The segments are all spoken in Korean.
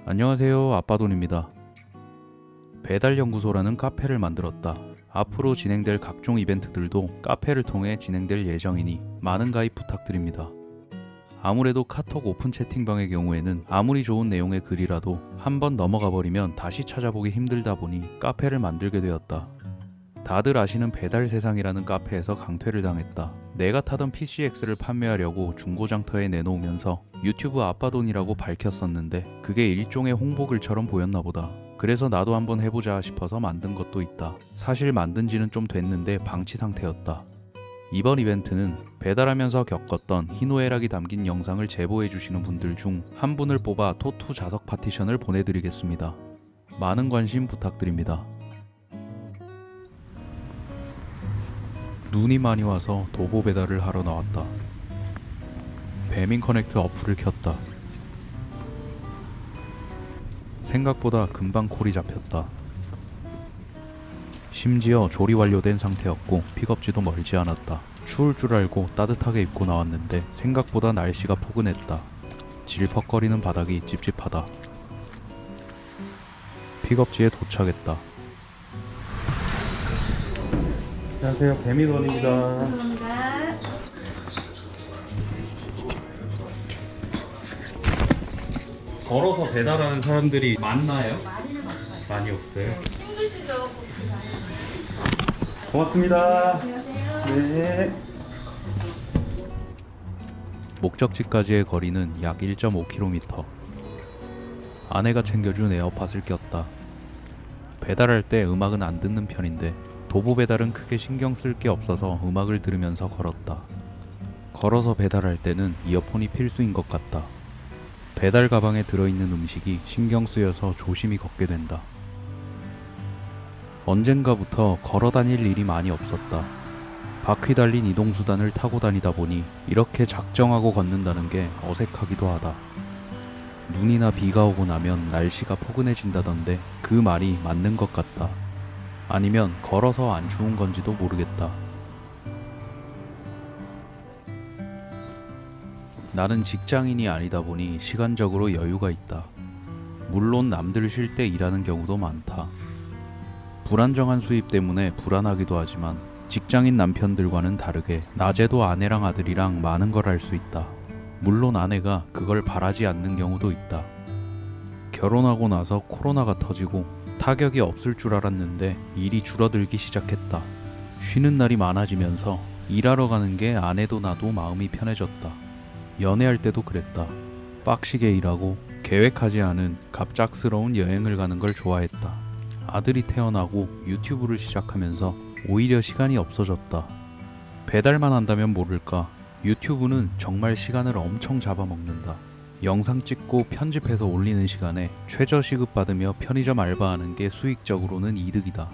안녕하세요, 아빠돈입니다. 배달연구소라는 카페를 만들었다. 앞으로 진행될 각종 이벤트들도 카페를 통해 진행될 예정이니 많은 가입 부탁드립니다. 아무래도 카톡 오픈 채팅방의 경우에는 아무리 좋은 내용의 글이라도 한번 넘어가 버리면 다시 찾아보기 힘들다 보니 카페를 만들게 되었다. 다들 아시는 배달세상이라는 카페에서 강퇴를 당했다. 내가 타던 PCX를 판매하려고 중고장터에 내놓으면서 유튜브 아빠돈이라고 밝혔었는데 그게 일종의 홍보글처럼 보였나 보다. 그래서 나도 한번 해보자 싶어서 만든 것도 있다. 사실 만든 지는 좀 됐는데 방치 상태였다. 이번 이벤트는 배달하면서 겪었던 희노애락이 담긴 영상을 제보해주시는 분들 중 한 분을 뽑아 토2 자석 파티션을 보내드리겠습니다. 많은 관심 부탁드립니다. 눈이 많이 와서 도보 배달을 하러 나왔다. 배민 커넥트 어플을 켰다. 생각보다 금방 콜이 잡혔다. 심지어 조리 완료된 상태였고 픽업지도 멀지 않았다. 추울 줄 알고 따뜻하게 입고 나왔는데 생각보다 날씨가 포근했다. 질퍽거리는 바닥이 찝찝하다. 픽업지에 도착했다. 안녕하세요, 배민원입니다. 감사합니다. 걸어서 배달하는 사람들이 많나요? 많이 없어요. 힘드시죠? 고맙습니다. 안녕하세요. 네. 목적지까지의 거리는 약 1.5km. 아내가 챙겨준 에어팟을 꼈다. 배달할 때 음악은 안 듣는 편인데 도보 배달은 크게 신경 쓸 게 없어서 음악을 들으면서 걸었다. 걸어서 배달할 때는 이어폰이 필수인 것 같다. 배달 가방에 들어있는 음식이 신경 쓰여서 조심히 걷게 된다. 언젠가부터 걸어 다닐 일이 많이 없었다. 바퀴 달린 이동수단을 타고 다니다 보니 이렇게 작정하고 걷는다는 게 어색하기도 하다. 눈이나 비가 오고 나면 날씨가 포근해진다던데 그 말이 맞는 것 같다. 아니면 걸어서 안 추운 건지도 모르겠다. 나는 직장인이 아니다 보니 시간적으로 여유가 있다. 물론 남들 쉴 때 일하는 경우도 많다. 불안정한 수입 때문에 불안하기도 하지만 직장인 남편들과는 다르게 낮에도 아내랑 아들이랑 많은 걸 할 수 있다. 물론 아내가 그걸 바라지 않는 경우도 있다. 결혼하고 나서 코로나가 터지고 타격이 없을 줄 알았는데 일이 줄어들기 시작했다. 쉬는 날이 많아지면서 일하러 가는 게 아내도 나도 마음이 편해졌다. 연애할 때도 그랬다. 빡시게 일하고 계획하지 않은 갑작스러운 여행을 가는 걸 좋아했다. 아들이 태어나고 유튜브를 시작하면서 오히려 시간이 없어졌다. 배달만 한다면 모를까 유튜브는 정말 시간을 엄청 잡아먹는다. 영상 찍고 편집해서 올리는 시간에 최저 시급 받으며 편의점 알바하는 게 수익적으로는 이득이다.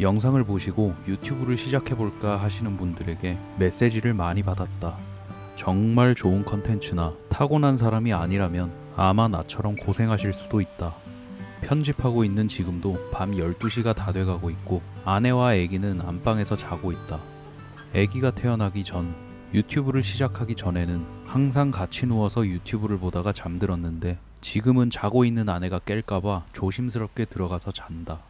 영상을 보시고 유튜브를 시작해볼까 하시는 분들에게 메시지를 많이 받았다. 정말 좋은 컨텐츠나 타고난 사람이 아니라면 아마 나처럼 고생하실 수도 있다. 편집하고 있는 지금도 밤 12시가 다 돼가고 있고 아내와 아기는 안방에서 자고 있다. 아기가 태어나기 전 유튜브를 시작하기 전에는 항상 같이 누워서 유튜브를 보다가 잠들었는데 지금은 자고 있는 아내가 깰까봐 조심스럽게 들어가서 잔다.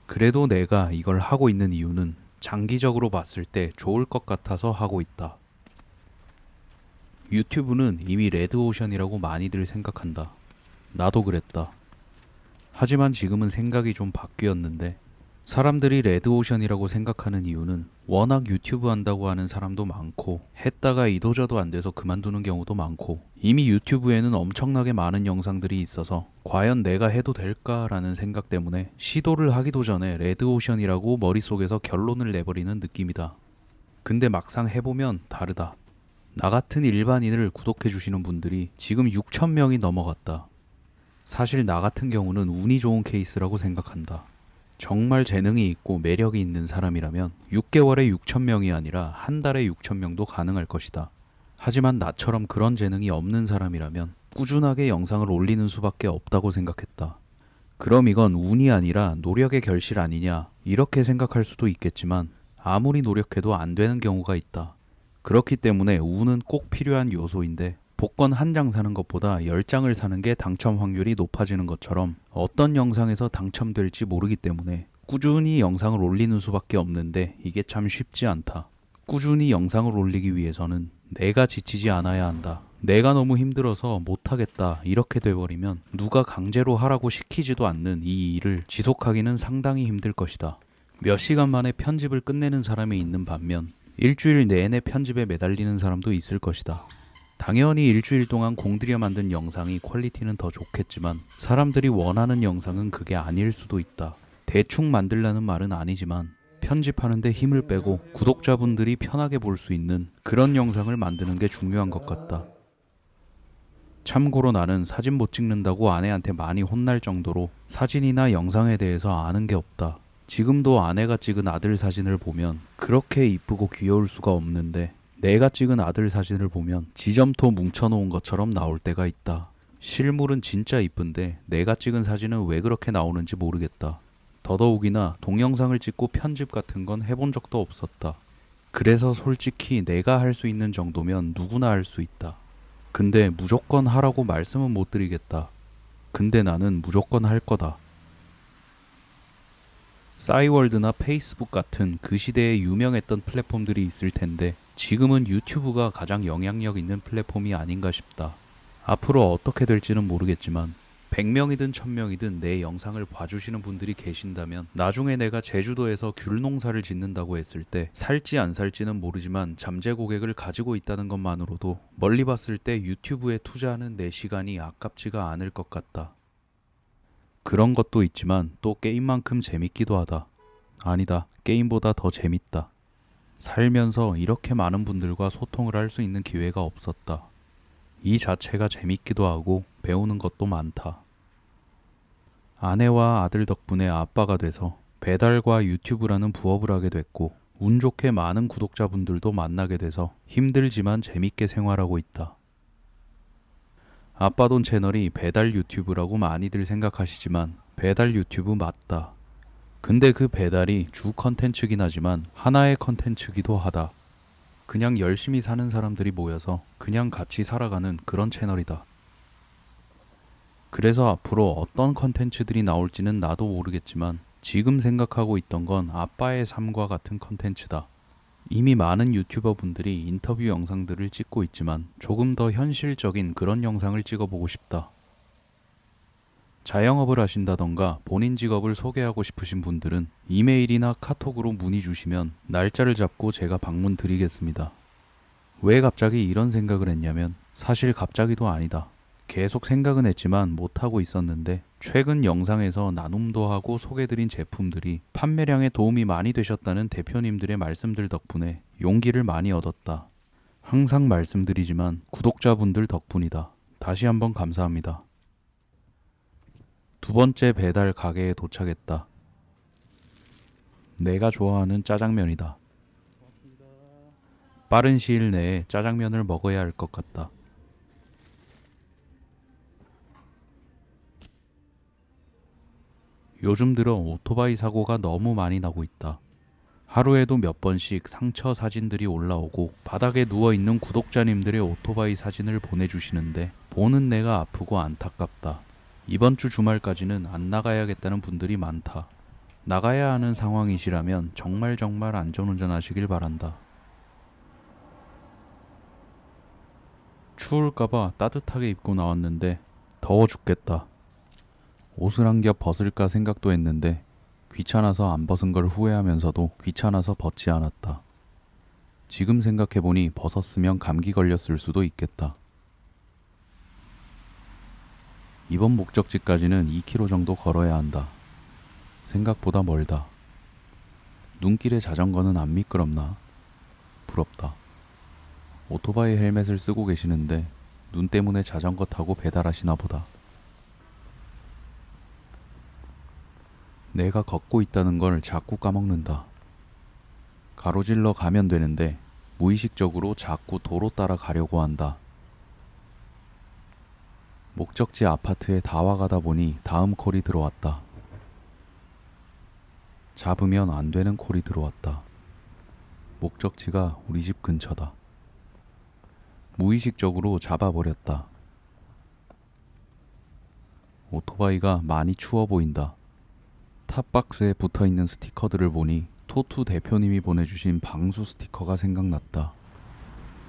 그래도 내가 이걸 하고 있는 이유는 장기적으로 봤을 때 좋을 것 같아서 하고 있다. 유튜브는 이미 레드오션이라고 많이들 생각한다. 나도 그랬다. 하지만 지금은 생각이 좀 바뀌었는데 사람들이 레드오션이라고 생각하는 이유는 워낙 유튜브 한다고 하는 사람도 많고 했다가 이도저도 안 돼서 그만두는 경우도 많고 이미 유튜브에는 엄청나게 많은 영상들이 있어서 과연 내가 해도 될까라는 생각 때문에 시도를 하기도 전에 레드오션이라고 머릿속에서 결론을 내버리는 느낌이다. 근데 막상 해보면 다르다. 나 같은 일반인을 구독해주시는 분들이 지금 6,000명이 넘어갔다. 사실 나 같은 경우는 운이 좋은 케이스라고 생각한다. 정말 재능이 있고 매력이 있는 사람이라면 6개월에 6,000명이 아니라 한 달에 6,000명도 가능할 것이다. 하지만 나처럼 그런 재능이 없는 사람이라면 꾸준하게 영상을 올리는 수밖에 없다고 생각했다. 그럼 이건 운이 아니라 노력의 결실 아니냐 이렇게 생각할 수도 있겠지만 아무리 노력해도 안 되는 경우가 있다. 그렇기 때문에 운은 꼭 필요한 요소인데 복권 한 장 사는 것보다 10장을 사는 게 당첨 확률이 높아지는 것처럼 어떤 영상에서 당첨될지 모르기 때문에 꾸준히 영상을 올리는 수밖에 없는데 이게 참 쉽지 않다. 꾸준히 영상을 올리기 위해서는 내가 지치지 않아야 한다. 내가 너무 힘들어서 못하겠다 이렇게 돼버리면 누가 강제로 하라고 시키지도 않는 이 일을 지속하기는 상당히 힘들 것이다. 몇 시간 만에 편집을 끝내는 사람이 있는 반면 일주일 내내 편집에 매달리는 사람도 있을 것이다. 당연히 일주일 동안 공들여 만든 영상이 퀄리티는 더 좋겠지만 사람들이 원하는 영상은 그게 아닐 수도 있다. 대충 만들라는 말은 아니지만 편집하는데 힘을 빼고 구독자분들이 편하게 볼 수 있는 그런 영상을 만드는 게 중요한 것 같다. 참고로 나는 사진 못 찍는다고 아내한테 많이 혼날 정도로 사진이나 영상에 대해서 아는 게 없다. 지금도 아내가 찍은 아들 사진을 보면 그렇게 이쁘고 귀여울 수가 없는데 내가 찍은 아들 사진을 보면 지점토 뭉쳐놓은 것처럼 나올 때가 있다. 실물은 진짜 이쁜데 내가 찍은 사진은 왜 그렇게 나오는지 모르겠다. 더더욱이나 동영상을 찍고 편집 같은 건 해본 적도 없었다. 그래서 솔직히 내가 할 수 있는 정도면 누구나 할 수 있다. 근데 무조건 하라고 말씀은 못 드리겠다. 근데 나는 무조건 할 거다. 싸이월드나 페이스북 같은 그 시대에 유명했던 플랫폼들이 있을 텐데 지금은 유튜브가 가장 영향력 있는 플랫폼이 아닌가 싶다. 앞으로 어떻게 될지는 모르겠지만 100명이든 1000명이든 내 영상을 봐주시는 분들이 계신다면 나중에 내가 제주도에서 귤 농사를 짓는다고 했을 때 살지 안 살지는 모르지만 잠재 고객을 가지고 있다는 것만으로도 멀리 봤을 때 유튜브에 투자하는 내 시간이 아깝지가 않을 것 같다. 그런 것도 있지만 또 게임만큼 재밌기도 하다. 아니다, 게임보다 더 재밌다. 살면서 이렇게 많은 분들과 소통을 할 수 있는 기회가 없었다. 이 자체가 재밌기도 하고 배우는 것도 많다. 아내와 아들 덕분에 아빠가 돼서 배달과 유튜브라는 부업을 하게 됐고 운 좋게 많은 구독자분들도 만나게 돼서 힘들지만 재밌게 생활하고 있다. 아빠돈 채널이 배달 유튜브라고 많이들 생각하시지만 배달 유튜브 맞다. 근데 그 배달이 주 컨텐츠긴 하지만 하나의 컨텐츠기도 하다. 그냥 열심히 사는 사람들이 모여서 그냥 같이 살아가는 그런 채널이다. 그래서 앞으로 어떤 컨텐츠들이 나올지는 나도 모르겠지만 지금 생각하고 있던 건 아빠의 삶과 같은 컨텐츠다. 이미 많은 유튜버 분들이 인터뷰 영상들을 찍고 있지만 조금 더 현실적인 그런 영상을 찍어보고 싶다. 자영업을 하신다던가 본인 직업을 소개하고 싶으신 분들은 이메일이나 카톡으로 문의 주시면 날짜를 잡고 제가 방문 드리겠습니다. 왜 갑자기 이런 생각을 했냐면 사실 갑자기도 아니다. 계속 생각은 했지만 못하고 있었는데 최근 영상에서 나눔도 하고 소개드린 제품들이 판매량에 도움이 많이 되셨다는 대표님들의 말씀들 덕분에 용기를 많이 얻었다. 항상 말씀드리지만 구독자분들 덕분이다. 다시 한번 감사합니다. 두 번째 배달 가게에 도착했다. 내가 좋아하는 짜장면이다. 빠른 시일 내에 짜장면을 먹어야 할 것 같다. 요즘 들어 오토바이 사고가 너무 많이 나고 있다. 하루에도 몇 번씩 상처 사진들이 올라오고 바닥에 누워있는 구독자님들의 오토바이 사진을 보내주시는데 보는 내가 아프고 안타깝다. 이번 주 주말까지는 안 나가야겠다는 분들이 많다. 나가야 하는 상황이시라면 정말 안전운전 하시길 바란다. 추울까봐 따뜻하게 입고 나왔는데 더워 죽겠다. 옷을 한 겹 벗을까 생각도 했는데 귀찮아서 안 벗은 걸 후회하면서도 귀찮아서 벗지 않았다. 지금 생각해보니 벗었으면 감기 걸렸을 수도 있겠다. 이번 목적지까지는 2km 정도 걸어야 한다. 생각보다 멀다. 눈길에 자전거는 안 미끄럽나? 부럽다. 오토바이 헬멧을 쓰고 계시는데 눈 때문에 자전거 타고 배달하시나 보다. 내가 걷고 있다는 걸 자꾸 까먹는다. 가로질러 가면 되는데 무의식적으로 자꾸 도로 따라 가려고 한다. 목적지 아파트에 다 와가다 보니 다음 콜이 들어왔다. 잡으면 안 되는 콜이 들어왔다. 목적지가 우리 집 근처다. 무의식적으로 잡아버렸다. 오토바이가 많이 추워 보인다. 탑박스에 붙어있는 스티커들을 보니 토투 대표님이 보내주신 방수 스티커가 생각났다.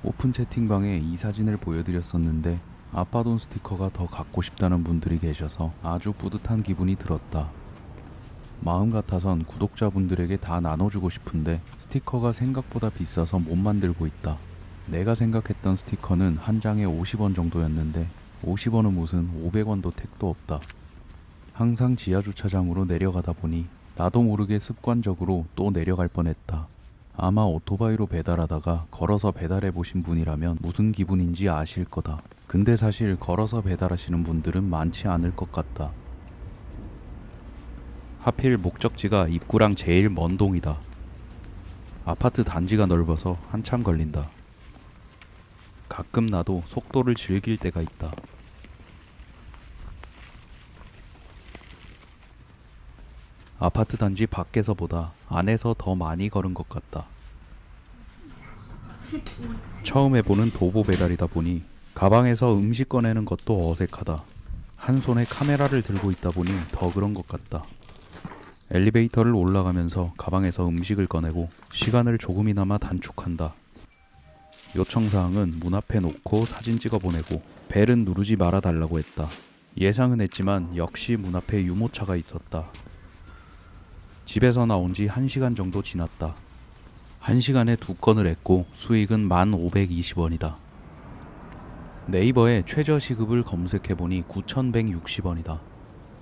오픈 채팅방에 이 사진을 보여드렸었는데 아빠돈 스티커가 더 갖고 싶다는 분들이 계셔서 아주 뿌듯한 기분이 들었다. 마음 같아선 구독자분들에게 다 나눠주고 싶은데 스티커가 생각보다 비싸서 못 만들고 있다. 내가 생각했던 스티커는 한 장에 50원 정도였는데 50원은 무슨 500원도 택도 없다. 항상 지하주차장으로 내려가다 보니 나도 모르게 습관적으로 또 내려갈 뻔했다. 아마 오토바이로 배달하다가 걸어서 배달해 보신 분이라면 무슨 기분인지 아실 거다. 근데 사실 걸어서 배달하시는 분들은 많지 않을 것 같다. 하필 목적지가 입구랑 제일 먼 동이다. 아파트 단지가 넓어서 한참 걸린다. 가끔 나도 속도를 즐길 때가 있다. 아파트 단지 밖에서보다 안에서 더 많이 걸은 것 같다. 처음 해보는 도보 배달이다 보니 가방에서 음식 꺼내는 것도 어색하다. 한 손에 카메라를 들고 있다 보니 더 그런 것 같다. 엘리베이터를 올라가면서 가방에서 음식을 꺼내고 시간을 조금이나마 단축한다. 요청사항은 문 앞에 놓고 사진 찍어 보내고 벨은 누르지 말아달라고 했다. 예상은 했지만 역시 문 앞에 유모차가 있었다. 집에서 나온 지 1시간 정도 지났다. 1시간에 2건을 했고 수익은 1,520원이다. 네이버에 최저시급을 검색해보니 9,160원이다.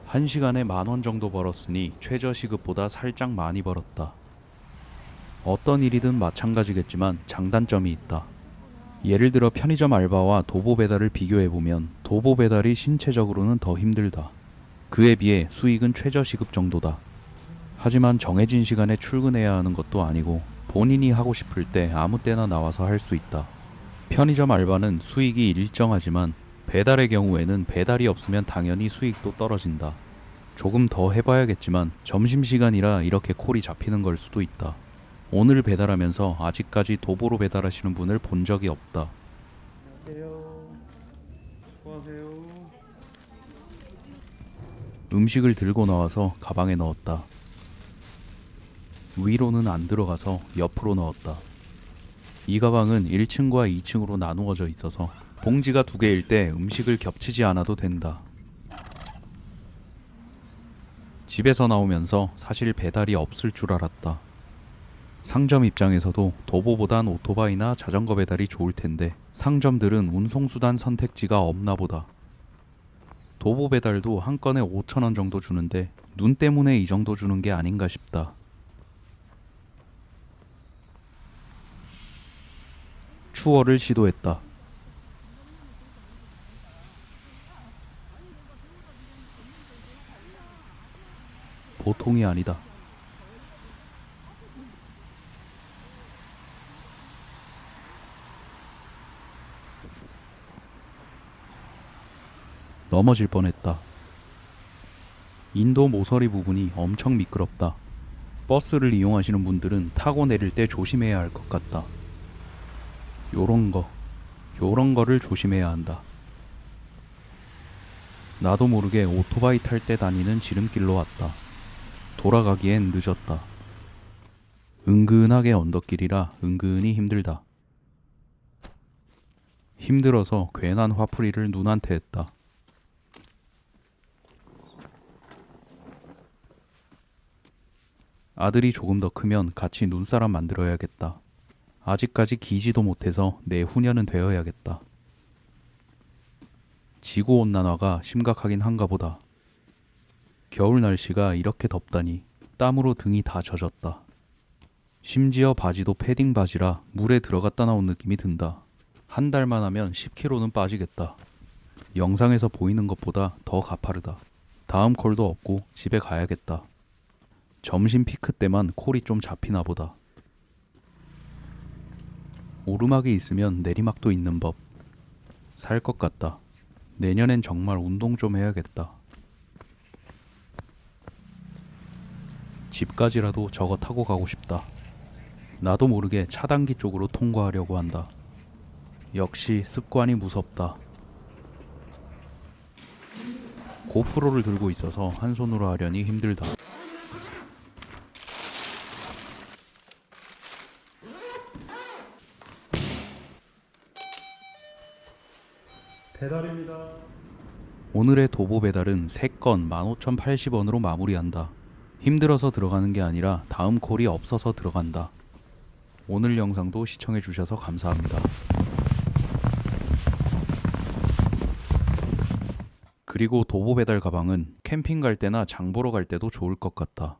1시간에 10,000원 정도 벌었으니 최저시급보다 살짝 많이 벌었다. 어떤 일이든 마찬가지겠지만 장단점이 있다. 예를 들어 편의점 알바와 도보 배달을 비교해보면 도보 배달이 신체적으로는 더 힘들다. 그에 비해 수익은 최저시급 정도다. 하지만 정해진 시간에 출근해야 하는 것도 아니고 본인이 하고 싶을 때 아무 때나 나와서 할 수 있다. 편의점 알바는 수익이 일정하지만 배달의 경우에는 배달이 없으면 당연히 수익도 떨어진다. 조금 더 해봐야겠지만 점심시간이라 이렇게 콜이 잡히는 걸 수도 있다. 오늘 배달하면서 아직까지 도보로 배달하시는 분을 본 적이 없다. 안녕하세요. 수고하세요. 음식을 들고 나와서 가방에 넣었다. 위로는 안 들어가서 옆으로 넣었다. 이 가방은 1층과 2층으로 나누어져 있어서 봉지가 2개일 때 음식을 겹치지 않아도 된다. 집에서 나오면서 사실 배달이 없을 줄 알았다. 상점 입장에서도 도보보단 오토바이나 자전거 배달이 좋을 텐데 상점들은 운송수단 선택지가 없나 보다. 도보 배달도 한 건에 5,000원 정도 주는데 눈 때문에 이 정도 주는 게 아닌가 싶다. 추월을 시도했다. 보통이 아니다. 넘어질 뻔했다. 인도 모서리 부분이 엄청 미끄럽다. 버스를 이용하시는 분들은 타고 내릴 때 조심해야 할 것 같다. 요런 거를 조심해야 한다. 나도 모르게 오토바이 탈 때 다니는 지름길로 왔다. 돌아가기엔 늦었다. 은근하게 언덕길이라 은근히 힘들다. 힘들어서 괜한 화풀이를 눈한테 했다. 아들이 조금 더 크면 같이 눈사람 만들어야겠다. 아직까지 기지도 못해서 내후년은 되어야겠다. 지구온난화가 심각하긴 한가 보다. 겨울 날씨가 이렇게 덥다니 땀으로 등이 다 젖었다. 심지어 바지도 패딩 바지라 물에 들어갔다 나온 느낌이 든다. 한 달만 하면 10kg는 빠지겠다. 영상에서 보이는 것보다 더 가파르다. 다음 콜도 없고 집에 가야겠다. 점심 피크 때만 콜이 좀 잡히나 보다. 오르막이 있으면 내리막도 있는 법. 살 것 같다. 내년엔 정말 운동 좀 해야겠다. 집까지라도 저거 타고 가고 싶다. 나도 모르게 차단기 쪽으로 통과하려고 한다. 역시 습관이 무섭다. 고프로를 들고 있어서 한 손으로 하려니 힘들다. 배달입니다. 오늘의 도보 배달은 3건 15,080원으로 마무리한다. 힘들어서 들어가는 게 아니라 다음 콜이 없어서 들어간다. 오늘 영상도 시청해주셔서 감사합니다. 그리고 도보 배달 가방은 캠핑 갈 때나 장 보러 갈 때도 좋을 것 같다.